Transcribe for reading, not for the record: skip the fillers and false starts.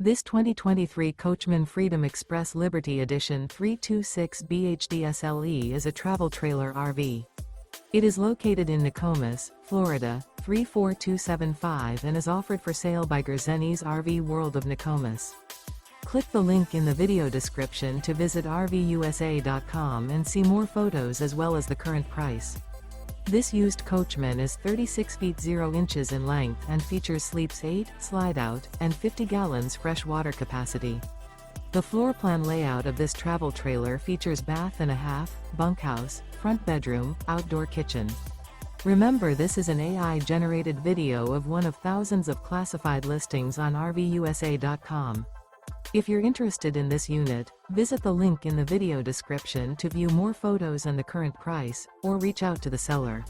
This 2023 Coachmen Freedom Express Liberty Edition 326 BHDSLE is a travel trailer RV. It is located in Nokomis, Florida, 34275 and is offered for sale by Gerzeny's RV World of Nokomis. Click the link in the video description to visit RVUSA.com and see more photos as well as the current price. This used coachman is 36 feet 0 inches in length and features sleeps 8, slide-out, and 50 gallons fresh water capacity. The floor plan layout of this travel trailer features bath and a half, bunkhouse, front bedroom, outdoor kitchen. Remember, this is an AI-generated video of one of thousands of classified listings on RVUSA.com. If you're interested in this unit, visit the link in the video description to view more photos and the current price, or reach out to the seller.